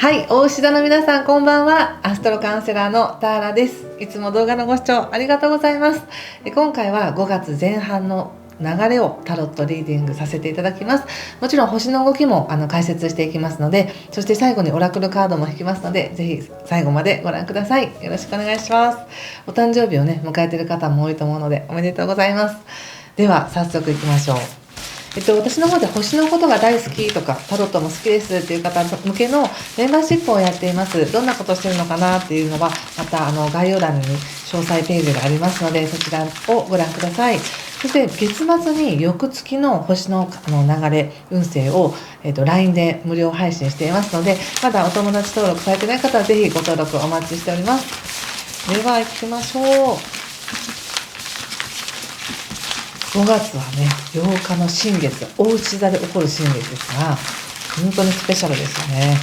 はい、大志田の皆さんこんばんは。アストロカウンセラーのターラです。いつも動画のご視聴ありがとうございます。今回は5月前半の流れをタロットリーディングさせていただきます。もちろん星の動きも解説していきますので、そして最後にオラクルカードも引きますので、ぜひ最後までご覧ください。よろしくお願いします。お誕生日をね迎えている方も多いと思うのでおめでとうございます。では早速いきましょう。私の方で星のことが大好きとかタロットも好きですっていう方向けのメンバーシップをやっています。どんなことしてるのかなっていうのはまた概要欄に詳細ページがありますので、そちらをご覧ください。そして月末に翌月の星の流れ運勢を、LINE で無料配信していますので、まだお友達登録されてない方はぜひご登録お待ちしております。では行きましょう。5月はね、8日の新月、大内座で起こる新月ですが、本当にスペシャルですよね。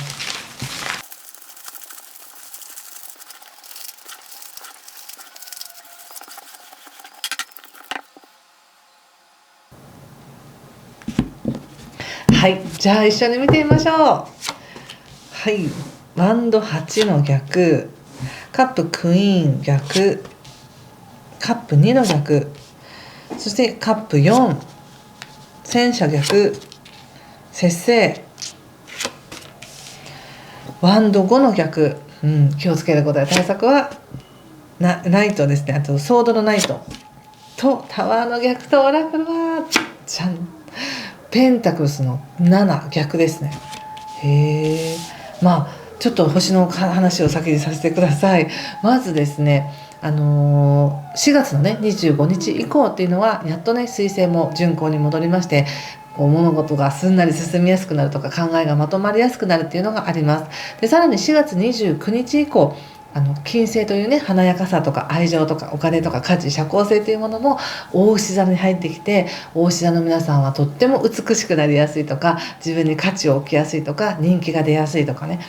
はい、じゃあ一緒に見てみましょう。はい、ワンド8の逆、カップクイーン逆、カップ2の逆、そしてカップ4、戦車逆、節制、ワンド5の逆、気をつけることや対策はナイトですね。あとソードのナイトとタワーの逆とオラクルはじゃん、ペンタクルスの7逆ですね。へえ。まあちょっと星の話を先にさせてください。まずですね、4月のね25日以降っていうのはやっとね彗星も順行に戻りまして、物事がすんなり進みやすくなるとか考えがまとまりやすくなるっていうのがあります。でさらに4月29日以降金星というね華やかさとか愛情とかお金とか価値社交性というものも大牛座に入ってきて、大牛座の皆さんはとっても美しくなりやすいとか、自分に価値を置きやすいとか、人気が出やすいとかね、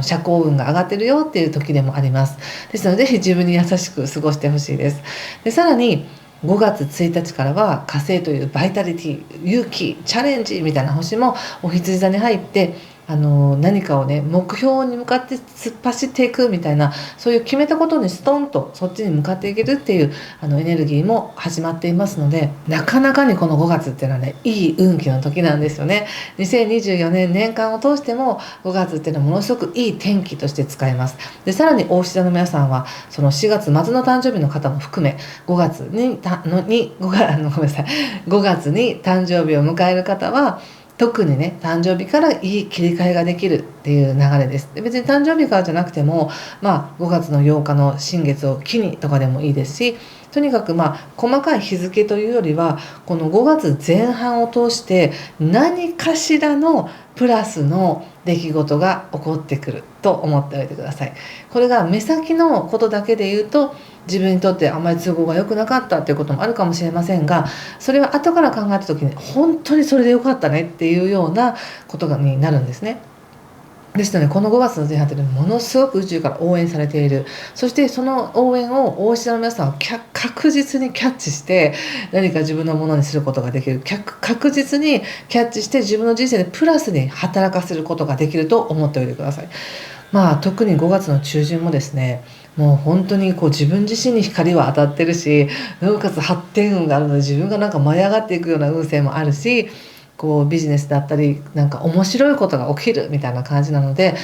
社交運が上がってるよっていう時でもあります。ですのでぜひ自分に優しく過ごしてほしいです。でさらに5月1日からは火星というバイタリティ、勇気、チャレンジみたいな星もお羊座に入って、何かをね目標に向かって突っ走っていくみたいな、そういう決めたことにストンとそっちに向かっていけるっていうエネルギーも始まっていますので、なかなかにこの5月っていうのはねいい運気の時なんですよね。2024年年間を通しても5月っていうのはものすごくいい天気として使えます。でさらに大牛座の皆さんはその4月末の誕生日の方も含め5月に5月に誕生日を迎える方は特にね誕生日からいい切り替えができるっていう流れです。で別に誕生日からじゃなくても、5月の8日の新月を機にとかでもいいですし、とにかく細かい日付というよりはこの5月前半を通して何かしらのプラスの出来事が起こってくると思っておいてください。これが目先のことだけで言うと自分にとってあまり都合が良くなかったっていうこともあるかもしれませんが、それは後から考えた時に本当にそれで良かったねっていうようなことになるんですね。ですのでこの5月の前半ってものすごく宇宙から応援されている。そしてその応援を大志田の皆さんは確実にキャッチして何か自分のものにすることができる、確実にキャッチして自分の人生でプラスに働かせることができると思っておいてください。特に5月の中旬もですね、もう本当に自分自身に光は当たってるし、なおかつ発展運があるので自分が舞い上がっていくような運勢もあるし、ビジネスだったり面白いことが起きるみたいな感じなので、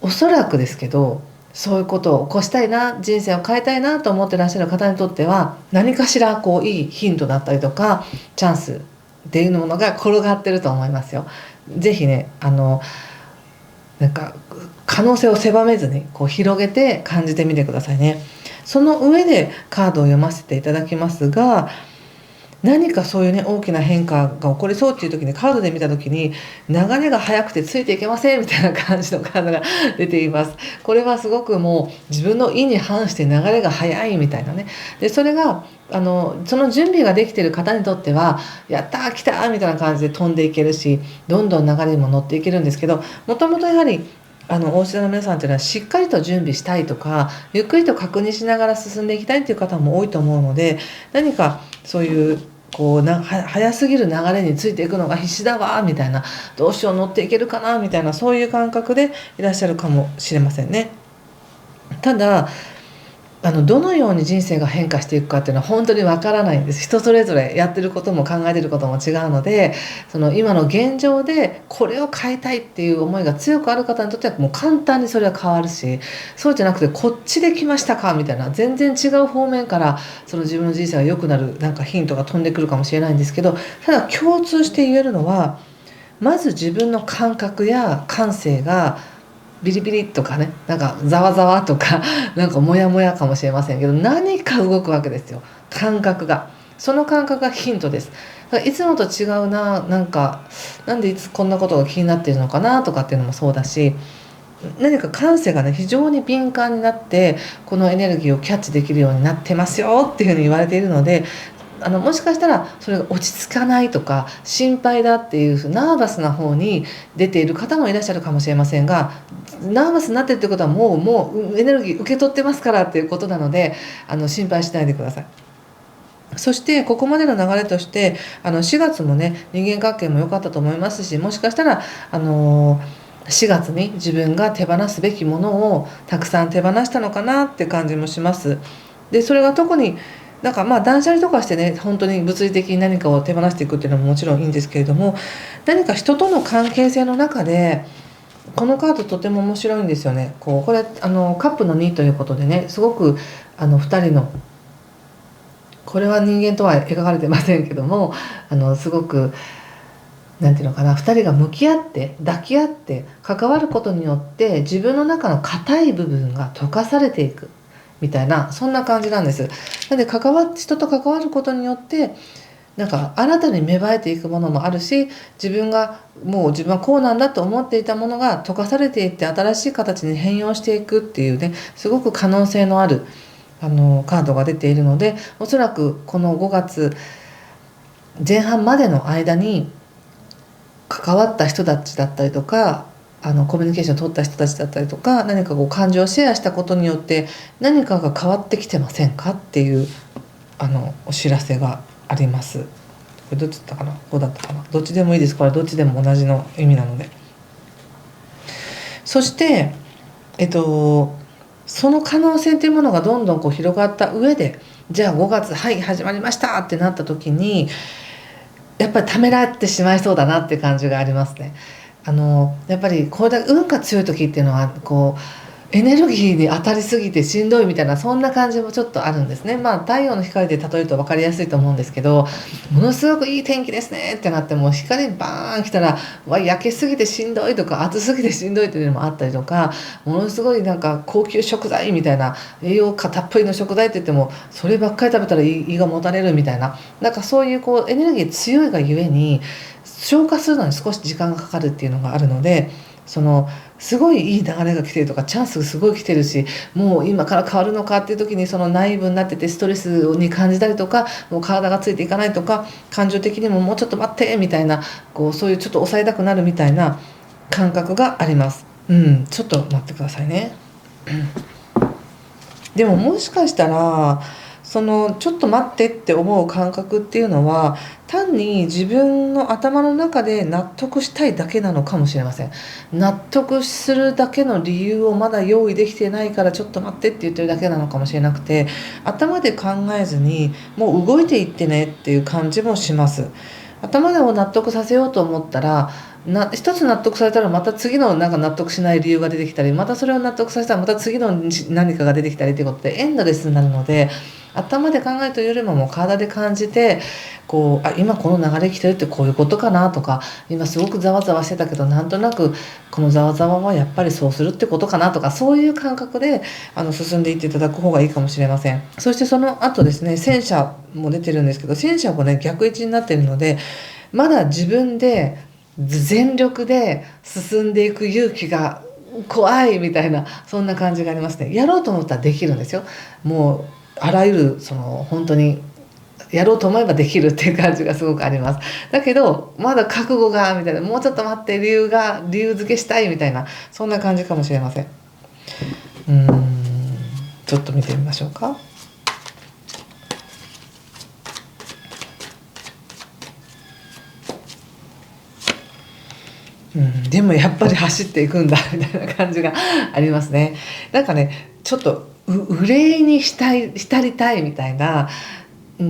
おそらくですけどそういうことを起こしたいな、人生を変えたいなと思ってらっしゃる方にとっては何かしらいいヒントだったりとかチャンスっていうものが転がってると思いますよ。ぜひね可能性を狭めずに広げて感じてみてくださいね。その上でカードを読ませていただきますが、何かそういうね大きな変化が起こりそうっていう時にカードで見た時に流れが速くてついていけませんみたいな感じのカードが出ています。これはすごくもう自分の意に反して流れが速いみたいなね。でそれがその準備ができている方にとってはやったー来たーみたいな感じで飛んでいけるし、どんどん流れにも乗っていけるんですけど、もともとやはり大志田の皆さんというのはしっかりと準備したいとかゆっくりと確認しながら進んでいきたいという方も多いと思うので、何かそういうこう早すぎる流れについていくのが必死だわみたいな、どうしよう乗っていけるかなみたいな、そういう感覚でいらっしゃるかもしれませんね。ただどのように人生が変化していくかっていうのは本当にわからないんです。人それぞれやってることも考えてることも違うので、その今の現状でこれを変えたいっていう思いが強くある方にとってはもう簡単にそれは変わるし、そうじゃなくてこっちで来ましたかみたいな、全然違う方面からその自分の人生が良くなるヒントが飛んでくるかもしれないんですけど、ただ共通して言えるのは、まず自分の感覚や感性がビリビリとかね、ざわざわとかモヤモヤかもしれませんけど、何か動くわけですよ、感覚が。その感覚がヒントです。だからいつもと違うな、なんでいつこんなことが気になっているのかなとかっていうのもそうだし、何か感性がね非常に敏感になってこのエネルギーをキャッチできるようになってますよっていうふうに言われているので、もしかしたらそれが落ち着かないとか心配だっていうナーバスな方に出ている方もいらっしゃるかもしれませんが、ナーバスになってるってことはもうエネルギー受け取ってますからっていうことなので、心配しないでください。そしてここまでの流れとして4月もね人間関係も良かったと思いますし、もしかしたら4月に自分が手放すべきものをたくさん手放したのかなって感じもします。でそれが特に断捨離とかしてね、本当に物理的に何かを手放していくっていうのももちろんいいんですけれども、何か人との関係性の中でこのカードとても面白いんですよね。これカップの2ということでね、すごく2人の、これは人間とは描かれてませんけども、すごくなんていうのかな、2人が向き合って抱き合って関わることによって自分の中の硬い部分が溶かされていくみたいな、そんな感じなんです。なので人と関わることによって新たに芽生えていくものもあるし、自分はこうなんだと思っていたものが溶かされていって新しい形に変容していくっていうね、すごく可能性のあるカードが出ているので、おそらくこの5月前半までの間に関わった人たちだったりとかコミュニケーションを取った人たちだったりとか、何か感情をシェアしたことによって何かが変わってきてませんかっていうお知らせがあります。これどっちだったかな、5だったかな、どっちでもいいです。これどっちでも同じの意味なので。そしてその可能性というものがどんどん広がった上で、じゃあ5月はい始まりましたってなった時にやっぱりためらってしまいそうだなって感じがありますね。やっぱりこれだけ運が強い時っていうのはエネルギーに当たりすぎてしんどいみたいな、そんな感じもちょっとあるんですね。太陽の光で例えると分かりやすいと思うんですけど、ものすごくいい天気ですねってなっても光バーン来たら焼けすぎてしんどいとか暑すぎてしんどいっていうのもあったりとか、ものすごい高級食材みたいな栄養価たっぷりの食材って言ってもそればっかり食べたら胃がもたれるみたいな、そういうエネルギー強いがゆえに消化するのに少し時間がかかるっていうのがあるので、すごいいい流れが来てるとかチャンスすごい来てるし、もう今から変わるのかっていう時にナイーブになっててストレスに感じたりとか、もう体がついていかないとか、感情的にももうちょっと待ってみたいな、そういうちょっと抑えたくなるみたいな感覚があります。ちょっと待ってくださいね。でももしかしたらちょっと待ってって思う感覚っていうのは単に自分の頭の中で納得したいだけなのかもしれません。納得するだけの理由をまだ用意できてないからちょっと待ってって言ってるだけなのかもしれなくて、頭で考えずにもう動いていってねっていう感じもします。頭でも納得させようと思ったら一つ納得されたらまた次の納得しない理由が出てきたり、またそれを納得させたらまた次の何かが出てきたりということでエンドレスになるので、頭で考えるというよりももう体で感じて今この流れ来てるってこういうことかなとか、今すごくざわざわしてたけどなんとなくこのざわざわはやっぱりそうするってことかなとか、そういう感覚で進んでいっていただく方がいいかもしれません。そしてその後ですね、戦車も出てるんですけど、戦車もね逆位置になっているので、まだ自分で全力で進んでいく勇気が怖いみたいな、そんな感じがありますね。やろうと思ったらできるんですよ。もうあらゆる本当にやろうと思えばできるっていう感じがすごくあります。だけどまだ覚悟がみたいな、もうちょっと待って理由付けしたいみたいな、そんな感じかもしれません。ちょっと見てみましょうか。でもやっぱり走っていくんだみたいな感じがありますね。なんかねちょっと憂いに浸りたいみたいな、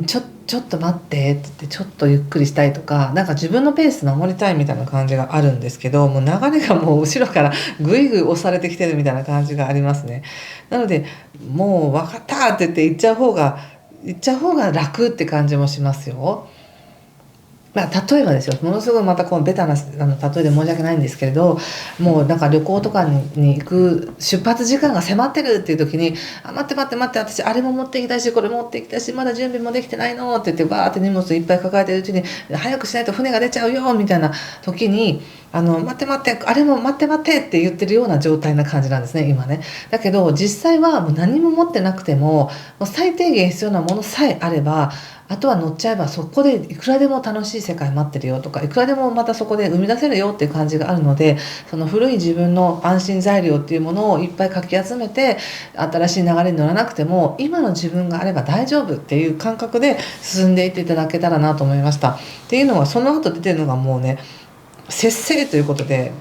ちょっと待ってって言ってちょっとゆっくりしたいとか、なんか自分のペース守りたいみたいな感じがあるんですけど、もう流れがもう後ろからぐいぐい押されてきてるみたいな感じがありますね。なのでもう分かったって言って行っちゃう方が楽って感じもしますよ。まあ、例えばですよ、ものすごいまたこのベタな例えで申し訳ないんですけれど、もうなんか旅行とかに行く出発時間が迫ってるっていう時に「待って待って待って、私あれも持ってきたしこれ持ってきたしまだ準備もできてないの」って言ってバーって荷物いっぱい抱えてるうちに「早くしないと船が出ちゃうよ」みたいな時に「待って待ってあれも待って待って」って言ってるような状態な感じなんですね今ね。だけど実際はもう何も持ってなくても最低限必要なものさえあれば、あとは乗っちゃえばそこでいくらでも楽しい世界待ってるよとか、いくらでもまたそこで生み出せるよっていう感じがあるので、その古い自分の安心材料っていうものをいっぱいかき集めて新しい流れに乗らなくても今の自分があれば大丈夫っていう感覚で進んでいっていただけたらなと思いました。っていうのはその後出てるのがもうね節制ということで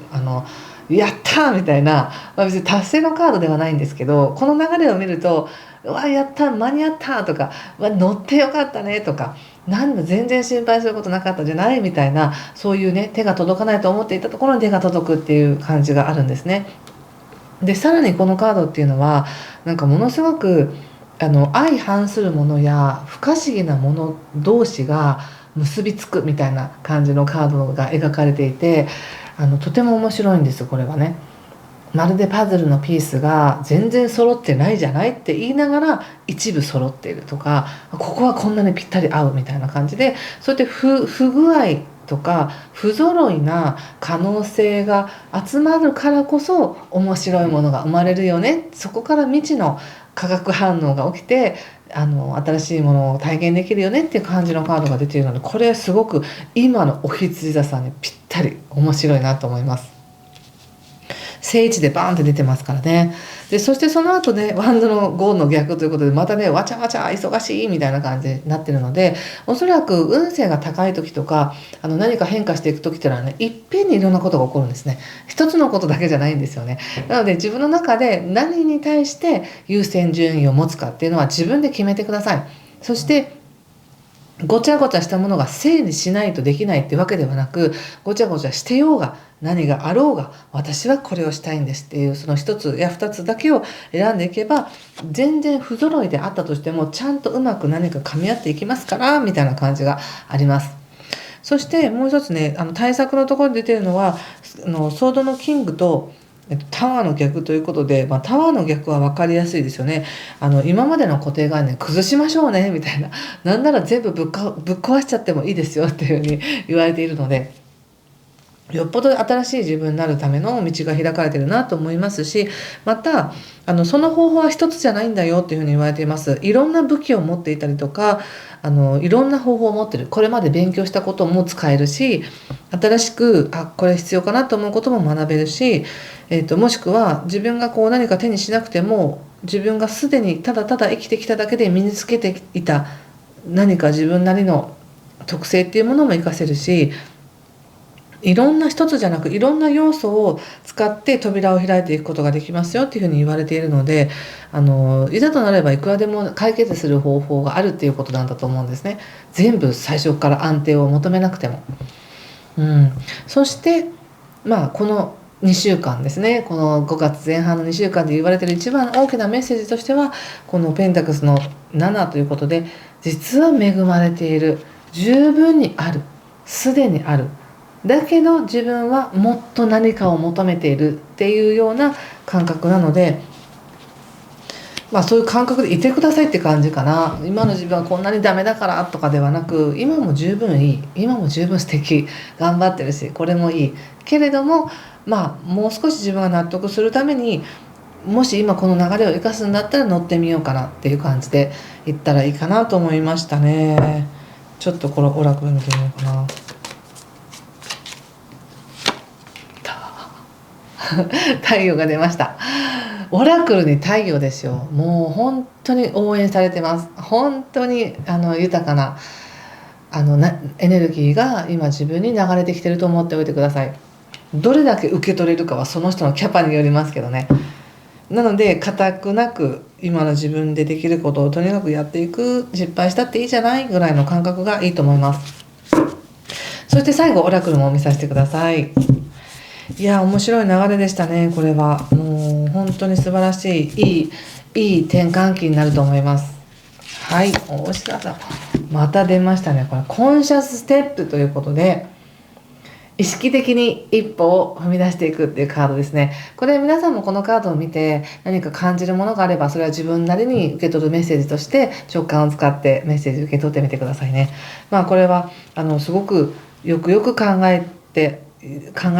やったーみたいな、別に達成のカードではないんですけど、この流れを見るとうわやった間に合ったとか、うわ乗ってよかったねとか、なんだ全然心配することなかったじゃないみたいな、そういうね手が届かないと思っていたところに手が届くっていう感じがあるんですね。でさらにこのカードっていうのはなんかものすごく相反するものや不可思議なもの同士が結びつくみたいな感じのカードが描かれていて、とても面白いんですこれはね。まるでパズルのピースが全然揃ってないじゃないって言いながら一部揃っているとか、ここはこんなにぴったり合うみたいな感じで、そうやって不具合とか不揃いな可能性が集まるからこそ面白いものが生まれるよね。そこから未知の化学反応が起きて新しいものを体験できるよねっていう感じのカードが出ているので、これすごく今のお羊座さんにぴったり面白いなと思います。正位置でバーンって出てますからね。でそしてその後ねワンドの5の逆ということでまたねわちゃわちゃ忙しいみたいな感じになってるので、おそらく運勢が高い時とか何か変化していく時っていうのはねいっぺんにいろんなことが起こるんですね。一つのことだけじゃないんですよね。なので自分の中で何に対して優先順位を持つかっていうのは自分で決めてください。そしてごちゃごちゃしたものが整理しないとできないってわけではなく、ごちゃごちゃしてようが何があろうが私はこれをしたいんですっていうその一つや二つだけを選んでいけば、全然不揃いであったとしてもちゃんとうまく何か噛み合っていきますからみたいな感じがあります。そしてもう一つね対策のところに出てるのはソードのキングとタワーの逆ということで、タワーの逆は分かりやすいですよね。今までの固定概念崩しましょうねみたいな、なんなら全部ぶっ壊しちゃってもいいですよっていうふうに言われているので、よっぽど新しい自分になるための道が開かれてるなと思いますし、またその方法は一つじゃないんだよっていうふうに言われています。いろんな武器を持っていたりとかいろんな方法を持ってる、これまで勉強したことも使えるし、新しくこれ必要かなと思うことも学べるし、もしくは自分が何か手にしなくても自分がすでにただただ生きてきただけで身につけていた何か自分なりの特性っていうものも活かせるし、いろんな一つじゃなくいろんな要素を使って扉を開いていくことができますよっていうふうに言われているので、いざとなればいくらでも解決する方法があるっていうことなんだと思うんですね。全部最初から安定を求めなくても。そしてこの2週間ですね、この5月前半の2週間で言われている一番大きなメッセージとしては、このペンタクスの7ということで、実は恵まれている、十分にある、すでにある、だけど自分はもっと何かを求めているっていうような感覚なので、そういう感覚でいてくださいって感じかな。今の自分はこんなにダメだからとかではなく、今も十分いい、今も十分素敵、頑張ってるしこれもいいけれども、もう少し自分が納得するために、もし今この流れを生かすんだったら乗ってみようかなっていう感じでいったらいいかなと思いましたね。ちょっとこれオラクル見てみようかな。太陽が出ました。オラクルに太陽ですよ。もう本当に応援されてます。本当に豊かなエネルギーが今自分に流れてきてると思っておいてください。どれだけ受け取れるかはその人のキャパによりますけどね。なので固くなく今の自分でできることをとにかくやっていく、失敗したっていいじゃないぐらいの感覚がいいと思います。そして最後オラクルも見させてください。いや面白い流れでしたね。これはもう本当に素晴らしいいい転換期になると思います。はい、大島さんまた出ましたね。これコンシャスステップということで、意識的に一歩を踏み出していくっていうカードですね。これ皆さんもこのカードを見て何か感じるものがあれば、それは自分なりに受け取るメッセージとして直感を使ってメッセージ受け取ってみてくださいね。これはすごくよくよく考え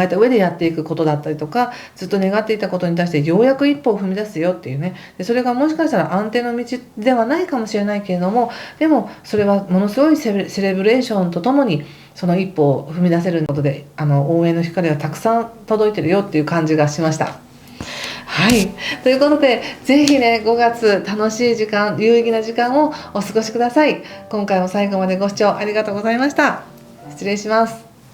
た上でやっていくことだったりとか、ずっと願っていたことに対してようやく一歩を踏み出すよっていうね。でそれがもしかしたら安定の道ではないかもしれないけれども、でもそれはものすごいセレブレーションとともにその一歩を踏み出せることで、応援の光はたくさん届いてるよっていう感じがしました。はい、ということでぜひね5月楽しい時間、有意義な時間をお過ごしください。今回も最後までご視聴ありがとうございました。失礼します。